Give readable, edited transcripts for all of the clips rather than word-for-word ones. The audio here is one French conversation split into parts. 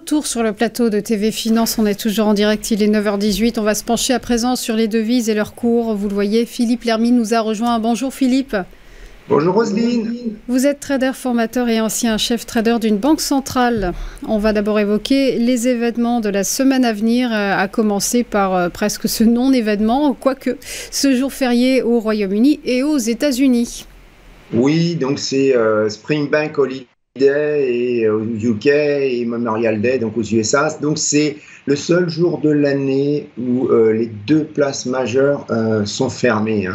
retour sur le plateau de TV Finance. On est toujours en direct, il est 9h18. On va se pencher à présent sur les devises et leurs cours. Vous le voyez, Philippe Lermine nous a rejoint. Bonjour Philippe. Bonjour Roselyne. Vous êtes trader formateur et ancien chef trader d'une banque centrale. On va d'abord évoquer les événements de la semaine à venir, à commencer par presque ce non-événement, quoique ce jour férié au Royaume-Uni et aux États-Unis. Oui, donc c'est Spring Bank Holiday et au UK et Memorial Day donc aux USA. Donc c'est le seul jour de l'année où les deux places majeures sont fermées.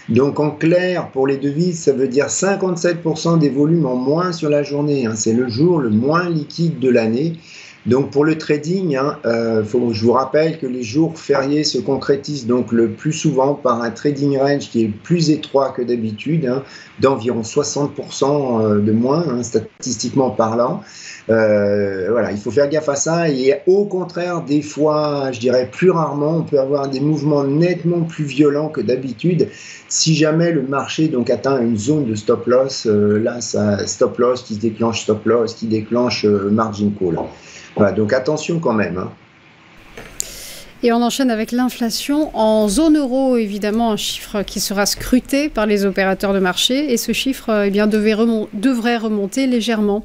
Donc en clair, pour les devises, ça veut dire 57% des volumes en moins sur la journée. C'est le jour le moins liquide de l'année. Donc pour le trading, je vous rappelle que les jours fériés se concrétisent donc le plus souvent par un trading range qui est plus étroit que d'habitude, d'environ 60% de moins, statistiquement parlant. Voilà, il faut faire gaffe à ça et au contraire, des fois, je dirais plus rarement, on peut avoir des mouvements nettement plus violents que d'habitude si jamais le marché donc atteint une zone de stop loss. Là, ça stop loss qui déclenche stop loss, qui déclenche margin call. Voilà, donc attention quand même. Et on enchaîne avec l'inflation en zone euro, évidemment un chiffre qui sera scruté par les opérateurs de marché et ce chiffre devrait remonter légèrement.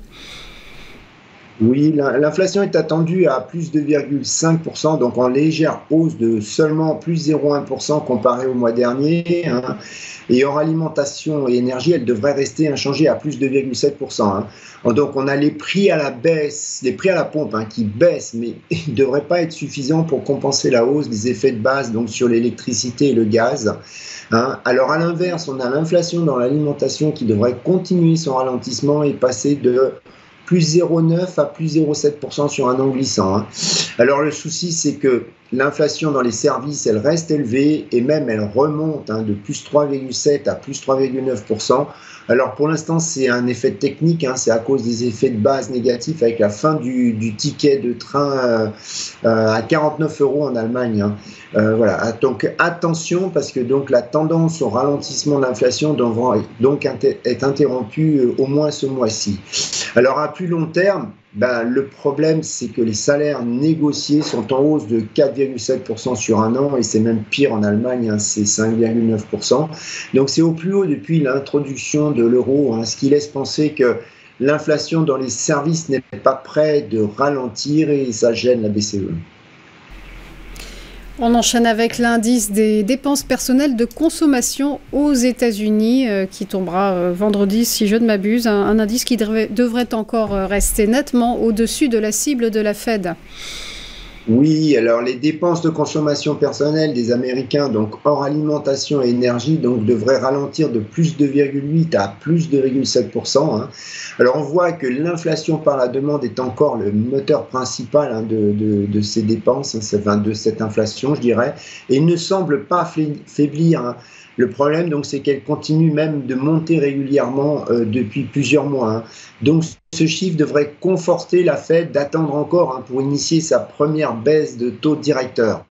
Oui, l'inflation est attendue à plus de 2,5%, donc en légère hausse de seulement plus 0,1% comparé au mois dernier. Et hors alimentation et énergie, elle devrait rester inchangée à plus de 2,7%. Donc on a les prix à la baisse, les prix à la pompe qui baissent, mais ils ne devraient pas être suffisants pour compenser la hausse des effets de base donc sur l'électricité et le gaz. Alors à l'inverse, on a l'inflation dans l'alimentation qui devrait continuer son ralentissement et passer de plus 0,9 à plus 0,7% sur un an glissant. Alors le souci, c'est que l'inflation dans les services, elle reste élevée et même elle remonte de plus 3,7 à plus 3,9%. Alors pour l'instant, c'est un effet technique, c'est à cause des effets de base négatifs avec la fin du ticket de train à 49 € en Allemagne. Voilà, donc attention parce que donc la tendance au ralentissement de l'inflation devra donc être interrompue au moins ce mois-ci. Alors à plus long terme, le problème c'est que les salaires négociés sont en hausse de 4,7% sur un an et c'est même pire en Allemagne, c'est 5,9%. Donc c'est au plus haut depuis l'introduction de l'euro, ce qui laisse penser que l'inflation dans les services n'est pas près de ralentir et ça gêne la BCE. On enchaîne avec l'indice des dépenses personnelles de consommation aux États-Unis qui tombera vendredi, si je ne m'abuse. Un indice qui devrait encore rester nettement au-dessus de la cible de la Fed. Oui, alors les dépenses de consommation personnelle des Américains, donc hors alimentation et énergie, donc devraient ralentir de plus 2,8 à plus 2,7%. Alors on voit que l'inflation par la demande est encore le moteur principal de ces dépenses, de cette inflation, je dirais, et il ne semble pas faiblir. Le problème, donc, c'est qu'elle continue même de monter régulièrement depuis plusieurs mois. Donc, ce chiffre devrait conforter la Fed d'attendre encore pour initier sa première baisse de taux directeur.